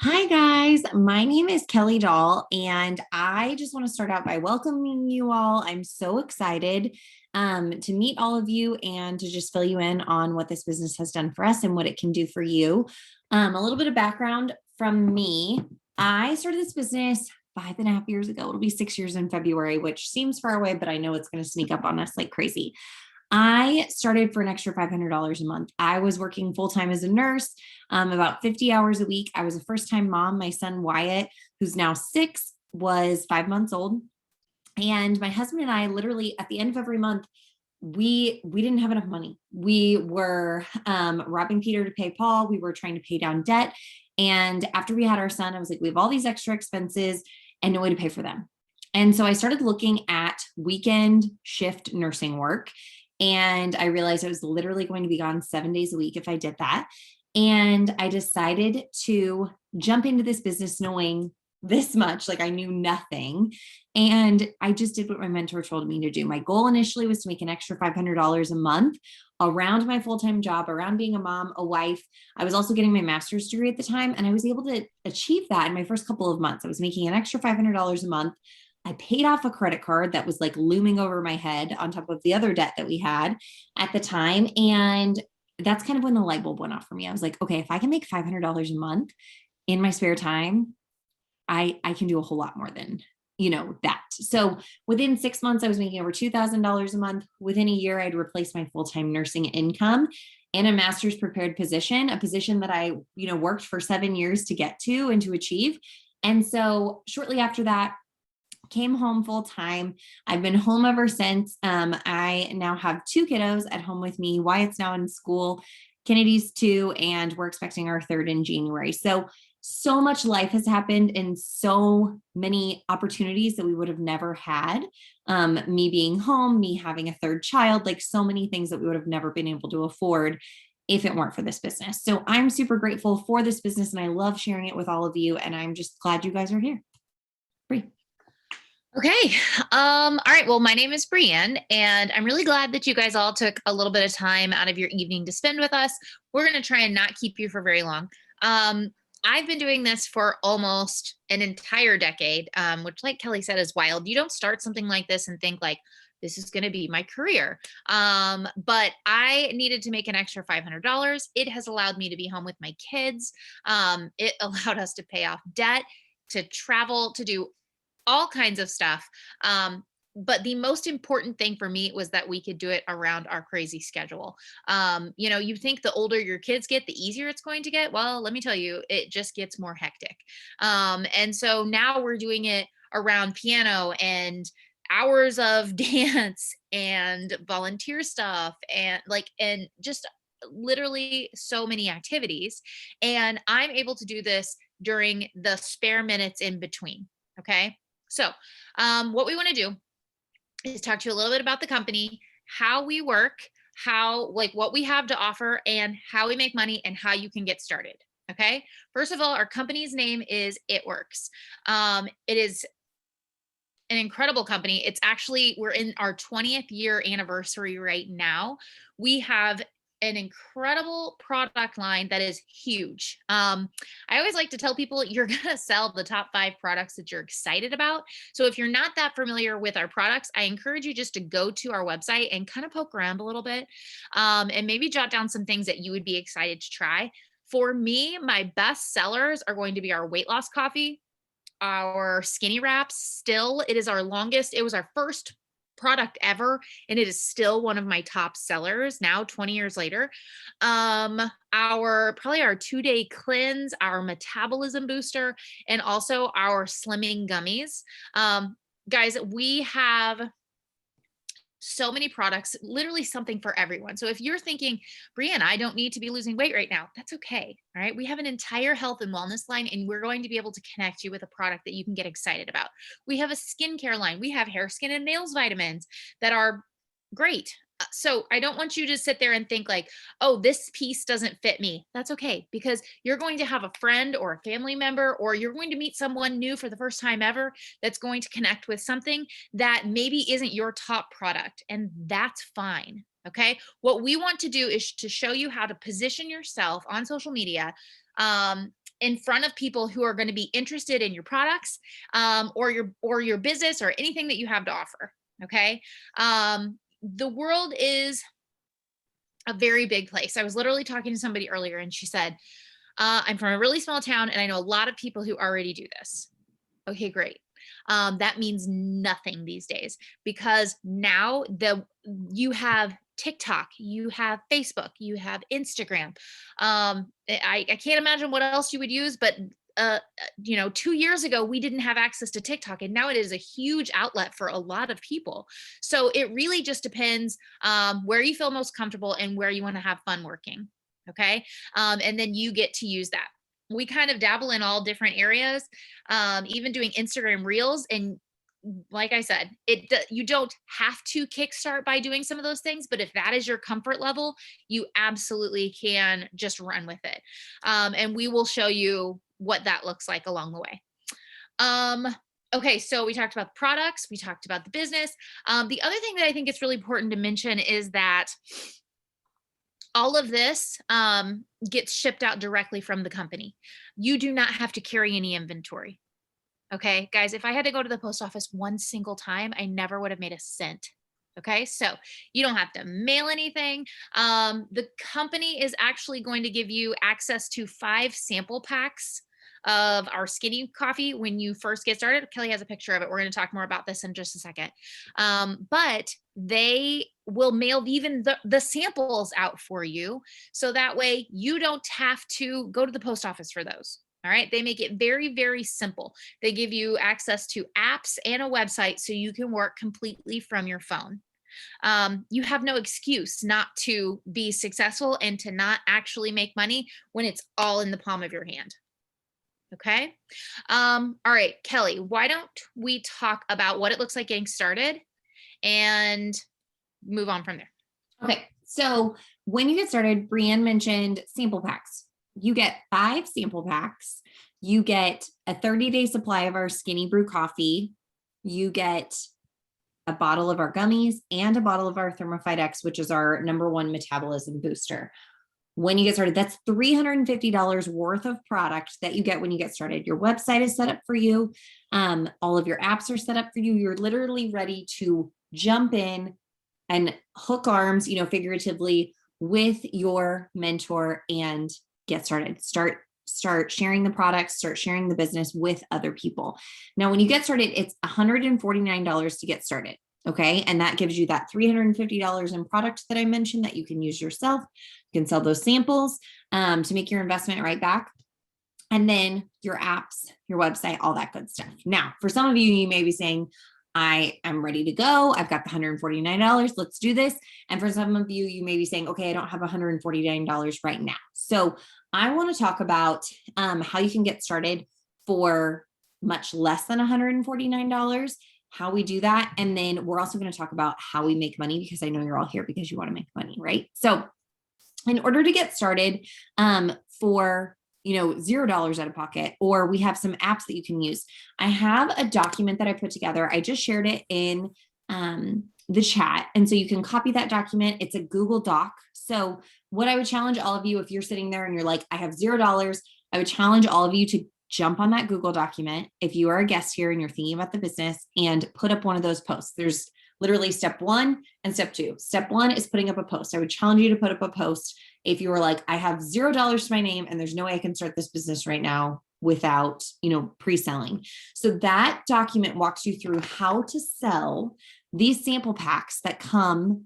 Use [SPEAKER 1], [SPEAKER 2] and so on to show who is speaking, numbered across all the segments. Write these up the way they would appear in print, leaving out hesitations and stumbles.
[SPEAKER 1] Hi, guys. My name is Kelly Dahl, and I just want to start out by welcoming you all. I'm so excited to meet all of you and to just fill you in on what this business has done for us and what it can do for you. A little bit of background from me. I started this business 5.5 years ago. It'll be 6 years in February, which seems far away, but I know it's going to sneak up on us like crazy. I started for an extra $500 a month. I was working full time as a nurse, about 50 hours a week. I was a first time mom. My son Wyatt, who's now 6, was 5 months old. And my husband and I literally at the end of every month, we didn't have enough money. We were robbing Peter to pay Paul. We were trying to pay down debt. And after we had our son, I was like, we have all these extra expenses and no way to pay for them. And so I started looking at weekend shift nursing work. And I realized I was literally going to be gone 7 days a week if I did that. And I decided to jump into this business knowing this much, like I knew nothing. And I just did what my mentor told me to do. My goal initially was to make an extra $500 a month around my full-time job, around being a mom, a wife. I was also getting my master's degree at the time, and I was able to achieve that in my first couple of months. I was making an extra $500 a month. I paid off a credit card that was like looming over my head on top of the other debt that we had at the time. And that's kind of when the light bulb went off for me. I was like, okay, if I can make $500 a month in my spare time, I can do a whole lot more than that. So within 6 months, I was making over $2,000 a month. Within a year, I'd replaced my full-time nursing income in a master's prepared position, a position that I worked for 7 years to get to and to achieve. And so shortly after that, came home full time. I've been home ever since. I now have 2 kiddos at home with me. Wyatt's now in school, Kennedy's 2, and we're expecting our third in January. So much life has happened and so many opportunities that we would have never had. Me being home, me having a third child, like so many things that we would have never been able to afford if it weren't for this business. So I'm super grateful for this business and I love sharing it with all of you. And I'm just glad you guys are here. Free.
[SPEAKER 2] Okay. All right. Well, my name is Brienne, and I'm really glad that you guys all took a little bit of time out of your evening to spend with us. We're going to try and not keep you for very long. I've been doing this for almost an entire decade, which, like Kelly said, is wild. You don't start something like this and think like, this is going to be my career. But I needed to make an extra $500. It has allowed me to be home with my kids. It allowed us to pay off debt, to travel, to do all kinds of stuff. But the most important thing for me was that we could do it around our crazy schedule. You think the older your kids get, the easier it's going to get. Well, let me tell you, it just gets more hectic. And so now we're doing it around piano and hours of dance and volunteer stuff and just literally so many activities. And I'm able to do this during the spare minutes in between. Okay. So, what we want to do is talk to you a little bit about the company, how we work, what we have to offer, and how we make money and how you can get started. Okay. First of all, our company's name is It Works. It is an incredible company. We're in our 20th year anniversary right now. We have an incredible product line that is huge. I always like to tell people you're going to sell the top 5 products that you're excited about. So if you're not that familiar with our products, I encourage you just to go to our website and kind of poke around a little bit, and maybe jot down some things that you would be excited to try. For me, my best sellers are going to be our weight loss coffee, our skinny wraps. Still, it is our longest. It was our first product ever, and it is still one of my top sellers now 20 years later. Our 2-day cleanse, our metabolism booster, and also our slimming gummies. Guys, we have so many products, literally something for everyone. So if you're thinking, Brienne, I don't need to be losing weight right now, that's okay. All right. We have an entire health and wellness line, and we're going to be able to connect you with a product that you can get excited about. We have a skincare line. We have hair, skin, and nails vitamins that are great. So I don't want you to sit there and think like, oh, this piece doesn't fit me. That's okay, because you're going to have a friend or a family member, or you're going to meet someone new for the first time ever that's going to connect with something that maybe isn't your top product. And that's fine. Okay. What we want to do is to show you how to position yourself on social media, in front of people who are going to be interested in your products, or your business or anything that you have to offer. Okay. The world is a very big place. I was literally talking to somebody earlier and she said, I'm from a really small town and I know a lot of people who already do this. Okay, great. That means nothing these days, because now you have TikTok, you have Facebook, you have Instagram. I can't imagine what else you would use, but 2 years ago, we didn't have access to TikTok, and now it is a huge outlet for a lot of people. So it really just depends where you feel most comfortable and where you want to have fun working. Okay. And then you get to use that. We kind of dabble in all different areas, even doing Instagram reels. And like I said, you don't have to kickstart by doing some of those things, but if that is your comfort level, you absolutely can just run with it. And we will show you what that looks like along the way. Okay, so we talked about the products, we talked about the business. The other thing that I think it's really important to mention is that all of this gets shipped out directly from the company. You do not have to carry any inventory. Okay, guys, if I had to go to the post office one single time, I never would have made a cent. Okay, so you don't have to mail anything. The company is actually going to give you access to 5 sample packs of our skinny coffee when you first get started. Kelly has a picture of it. We're going to talk more about this in just a second. But they will mail even the samples out for you. So that way you don't have to go to the post office for those. All right. They make it very, very simple. They give you access to apps and a website so you can work completely from your phone. You have no excuse not to be successful and to not actually make money when it's all in the palm of your hand. Okay. All right, Kelly, why don't we talk about what it looks like getting started and move on from there?
[SPEAKER 1] Okay. So when you get started, Brianne mentioned sample packs. You get 5 sample packs. You get a 30-day supply of our Skinny Brew coffee. You get a bottle of our gummies and a bottle of our Thermophyte X, which is our #1 metabolism booster. When you get started, that's $350 worth of product that you get when you get started. Your website is set up for you. All of your apps are set up for you. You're literally ready to jump in and hook arms, figuratively, with your mentor and get started. Start sharing the products, start sharing the business with other people. Now, when you get started, it's $149 to get started. Okay. And that gives you that $350 in product that I mentioned that you can use yourself. You can sell those samples to make your investment right back. And then your apps, your website, all that good stuff. Now, for some of you, you may be saying, I am ready to go. I've got the $149. Let's do this. And for some of you, you may be saying, okay, I don't have $149 right now. So I want to talk about how you can get started for much less than $149, how we do that. And then we're also going to talk about how we make money, because I know you're all here because you want to make money, right? So in order to get started for $0 out of pocket, or we have some apps that you can use. I have a document that I put together. I just shared it in the chat. And so you can copy that document. It's a Google Doc. So what I would challenge all of you, if you're sitting there and you're like, I have $0, I would challenge all of you to jump on that Google document. If you are a guest here and you're thinking about the business, and put up one of those posts. There's literally step 1 and step 2. Step 1 is putting up a post. I would challenge you to put up a post if you were like, I have $0 to my name and there's no way I can start this business right now without, pre-selling. So that document walks you through how to sell these sample packs that come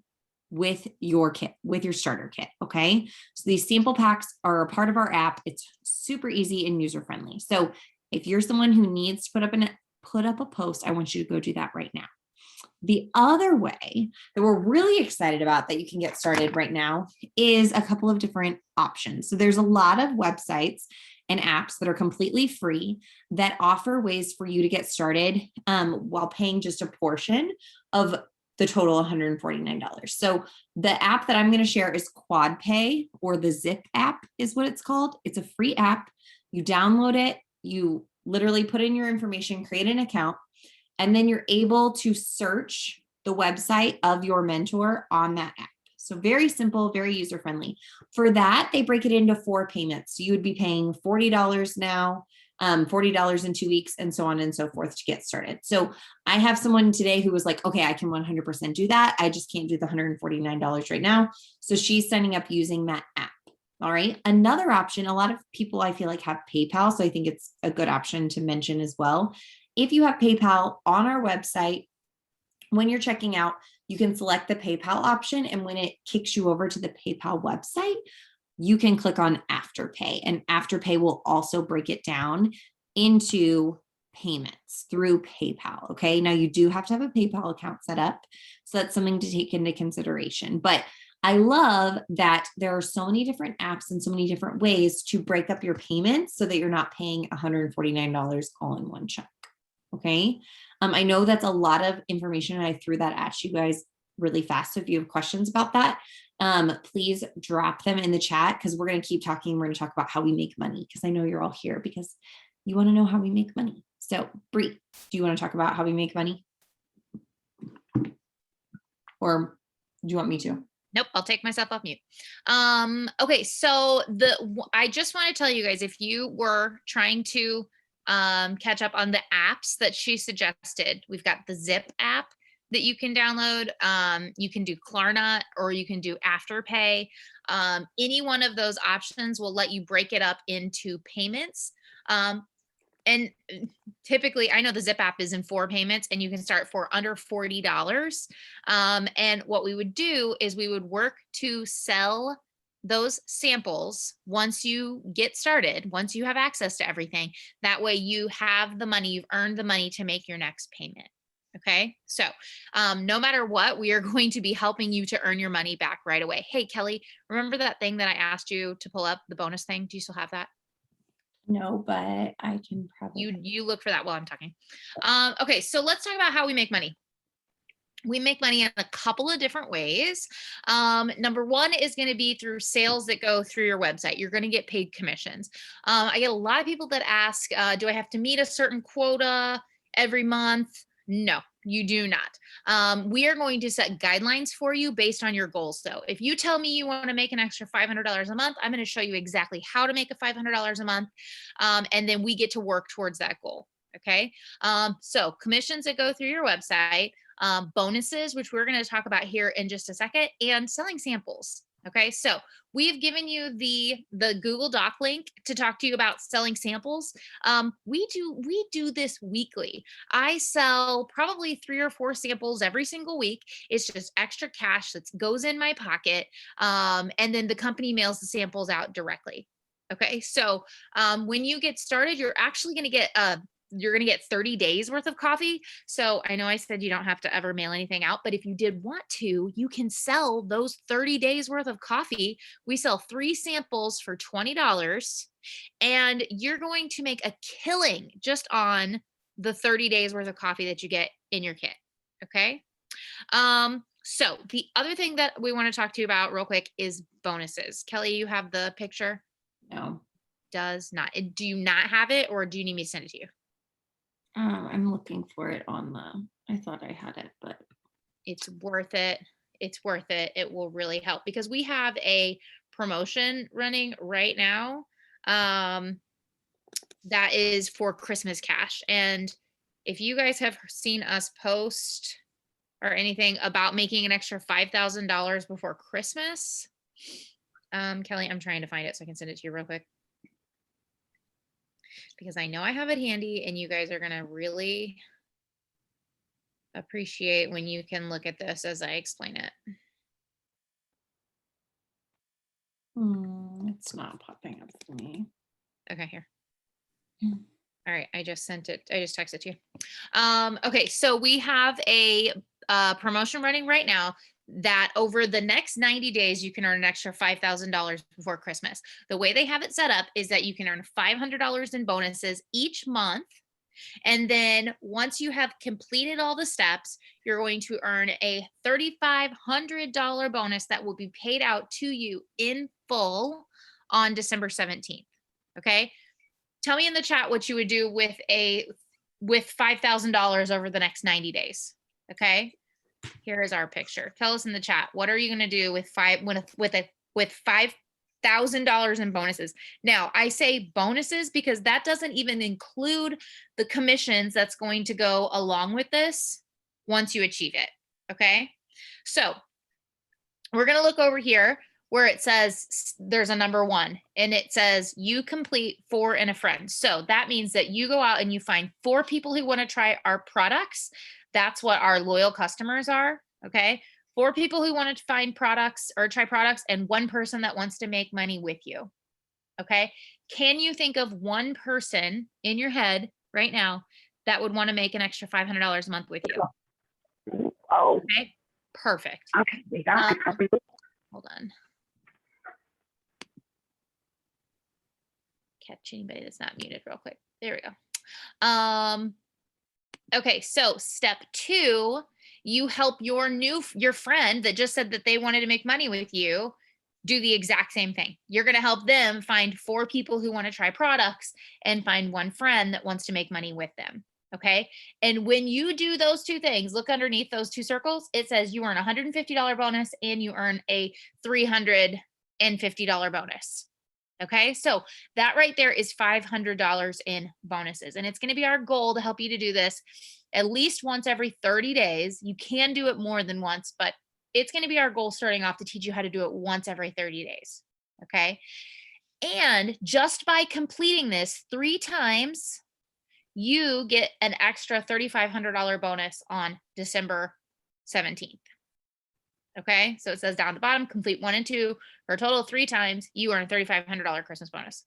[SPEAKER 1] with your kit, with your starter kit. Okay. So these sample packs are a part of our app. It's super easy and user friendly. So if you're someone who needs to put up a post, I want you to go do that right now. The other way that we're really excited about that you can get started right now is a couple of different options. So there's a lot of websites and apps that are completely free that offer ways for you to get started while paying just a portion of the total $149. So the app that I'm going to share is QuadPay, or the Zip app is what it's called. It's a free app. You download it, you literally put in your information, create an account, and then you're able to search the website of your mentor on that app. So very simple, very user-friendly. For that, they break it into 4 payments. So you would be paying $40 now, $40 in 2 weeks, and so on and so forth to get started. So I have someone today who was like, okay, I can 100% do that. I just can't do the $149 right now. So she's signing up using that app. All right. Another option, a lot of people I feel like have PayPal. So I think it's a good option to mention as well. If you have PayPal on our website, when you're checking out, you can select the PayPal option. And when it kicks you over to the PayPal website, you can click on Afterpay, and Afterpay will also break it down into payments through PayPal. Okay. Now you do have to have a PayPal account set up. So that's something to take into consideration. But I love that there are so many different apps and so many different ways to break up your payments so that you're not paying $149 all in one check. Okay. I know that's a lot of information and I threw that at you guys really fast. So if you have questions about that, please drop them in the chat because we're going to keep talking. We're going to talk about how we make money because I know you're all here because you want to know how we make money. So Bree, do you want to talk about how we make money? Or do you want me to?
[SPEAKER 2] Nope, I'll take myself off mute. Okay, so I just want to tell you guys, if you were trying to catch up on the apps that she suggested, we've got the Zip app that you can download. You can do Klarna or you can do Afterpay. Any one of those options will let you break it up into payments. And typically, I know the Zip app is in 4 payments and you can start for under $40. And what we would do is we would work to sell those samples once you get started, once you have access to everything. That way you have the money, you've earned the money to make your next payment. Okay. So no matter what, we are going to be helping you to earn your money back right away. Hey, Kelly, remember that thing that I asked you to pull up, the bonus thing? Do you still have that?
[SPEAKER 1] No, but I can probably.
[SPEAKER 2] You look for that while I'm talking. Okay, so let's talk about how we make money. We make money in a couple of different ways. Number one is going to be through sales that go through your website. You're going to get paid commissions. I get a lot of people that ask, do I have to meet a certain quota every month? No, you do not. We are going to set guidelines for you based on your goals. So if you tell me you want to make an extra $500 a month, I'm going to show you exactly how to make a $500 a month. And then we get to work towards that goal. Okay. So commissions that go through your website, bonuses, which we're going to talk about here in just a second, and selling samples. Okay, so we've given you the Google Doc link to talk to you about selling samples. We do this weekly. I sell probably 3 or 4 samples every single week. It's just extra cash that goes in my pocket, and then the company mails the samples out directly. Okay, so when you get started, you're actually going to get 30 days worth of coffee. So I know I said you don't have to ever mail anything out, but if you did want to, you can sell those 30 days worth of coffee. We sell 3 samples for $20 and you're going to make a killing just on the 30 days worth of coffee that you get in your kit. Okay. So the other thing that we want to talk to you about real quick is bonuses. Kelly, you have the picture?
[SPEAKER 1] No.
[SPEAKER 2] Does not. Do you not have it or do you need me to send it to you?
[SPEAKER 1] I'm looking for it on I thought I had it, but
[SPEAKER 2] it's worth it. It's worth it. It will really help because we have a promotion running right now that is for Christmas cash. And if you guys have seen us post or anything about making an extra $5,000 before Christmas, Kelly, I'm trying to find it so I can send it to you real quick. Because I know I have it handy and you guys are going to really appreciate when you can look at this as I explain it.
[SPEAKER 1] It's not popping up for me.
[SPEAKER 2] Okay, here. All right, I just sent it. I just texted you. Okay, so we have a promotion running right now that over the next 90 days, you can earn an extra $5,000 before Christmas. The way they have it set up is that you can earn $500 in bonuses each month. And then once you have completed all the steps, you're going to earn a $3,500 bonus that will be paid out to you in full on December 17th. Okay. Tell me in the chat what you would do with $5,000 over the next 90 days. Okay. Here is our picture. Tell us in the chat, what are you going to do with $5,000 in bonuses? Now, I say bonuses because that doesn't even include the commissions that's going to go along with this once you achieve it. Okay. So we're going to look over here where it says there's a number 1 and it says you complete 4 and a friend. So that means that you go out and you find 4 people who want to try our products. That's what our loyal customers are. Okay. 4 people who want to find products or try products and 1 person that wants to make money with you. Okay. Can you think of 1 person in your head right now that would want to make an extra $500 a month with you?
[SPEAKER 3] Oh,
[SPEAKER 2] Okay. Perfect.
[SPEAKER 3] okay.
[SPEAKER 2] Hold on. Catch anybody that's not muted real quick. There we go. Okay, so step 2, you help your friend that just said that they wanted to make money with you do the exact same thing. You're going to help them find 4 people who want to try products and find 1 friend that wants to make money with them. Okay. And when you do those 2 things, look underneath those 2 circles, it says you earn a $150 bonus and you earn a $350 bonus. Okay. So that right there is $500 in bonuses. And it's going to be our goal to help you to do this at least once every 30 days. You can do it more than once, but it's going to be our goal starting off to teach you how to do it once every 30 days. Okay. And just by completing this 3 times, you get an extra $3,500 bonus on December 17th. Okay. So it says down at the bottom, complete 1 and 2 for a total of 3 times, you earn a $3,500 Christmas bonus.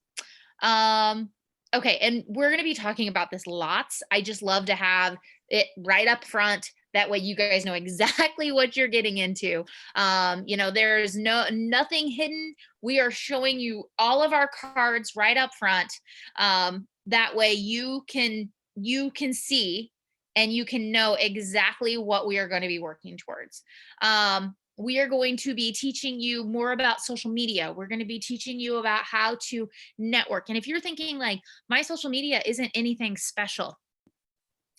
[SPEAKER 2] Okay. And we're going to be talking about this lots. I just love to have it right up front. That way you guys know exactly what you're getting into. There's nothing hidden. We are showing you all of our cards right up front. That way you can see and you can know exactly what we are going to be working towards. We are going to be teaching you more about social media. We're going to be teaching you about how to network. And if you're thinking like, my social media isn't anything special,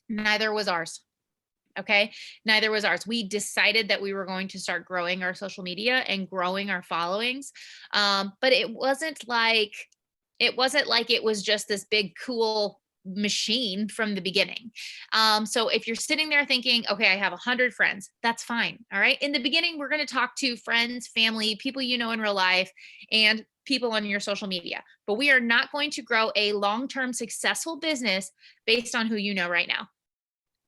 [SPEAKER 2] neither was ours. Okay. Neither was ours. We decided that we were going to start growing our social media and growing our followings. But it wasn't like it was just this big, cool machine from the beginning. So if you're sitting there thinking, okay, I have 100 friends, that's fine. All right. In the beginning, we're going to talk to friends, family, people you know in real life, and people on your social media. But we are not going to grow a long-term successful business based on who you know right now.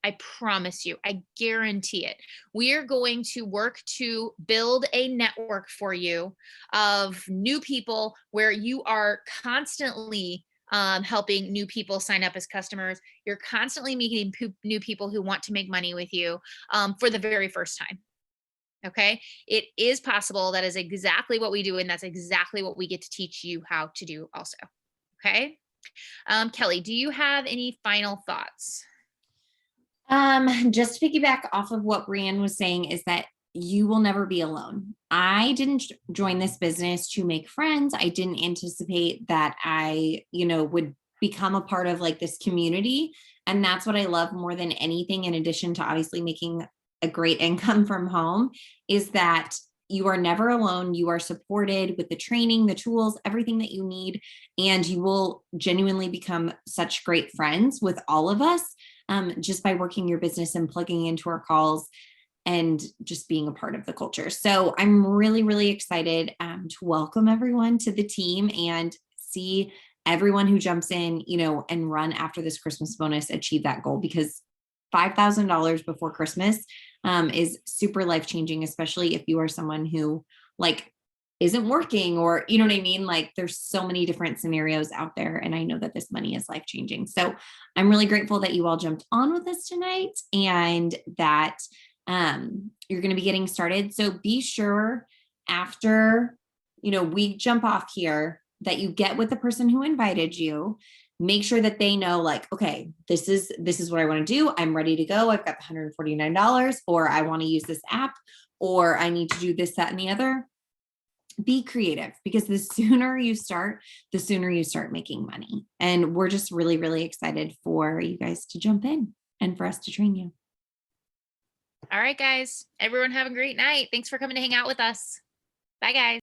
[SPEAKER 2] I promise you, I guarantee it. We are going to work to build a network for you of new people where you are constantly helping new people sign up as customers. You're constantly meeting new people who want to make money with you for the very first time. Okay. It is possible. That is exactly what we do. And that's exactly what we get to teach you how to do also. Okay. Kelly, do you have any final thoughts?
[SPEAKER 1] Just to piggyback off of what Brianne was saying is that you will never be alone. I didn't join this business to make friends. I didn't anticipate that I, would become a part of like this community. And that's what I love more than anything, in addition to obviously making a great income from home, is that you are never alone. You are supported with the training, the tools, everything that you need, and you will genuinely become such great friends with all of us. Just by working your business and plugging into our calls and just being a part of the culture. So I'm really, really excited to welcome everyone to the team and see everyone who jumps in, and run after this Christmas bonus achieve that goal, because $5,000 before Christmas is super life-changing, especially if you are someone who isn't working, or you know what I mean? Like, there's so many different scenarios out there, and I know that this money is life-changing. So I'm really grateful that you all jumped on with us tonight, and that you're going to be getting started. So be sure after, we jump off here, that you get with the person who invited you. Make sure that they know, okay, this is what I want to do. I'm ready to go. I've got the $149, or I want to use this app, or I need to do this, that, and the other. Be creative, because the sooner you start making money. And we're just really, really excited for you guys to jump in and for us to train you.
[SPEAKER 2] All right, guys. Everyone have a great night. Thanks for coming to hang out with us. Bye, guys.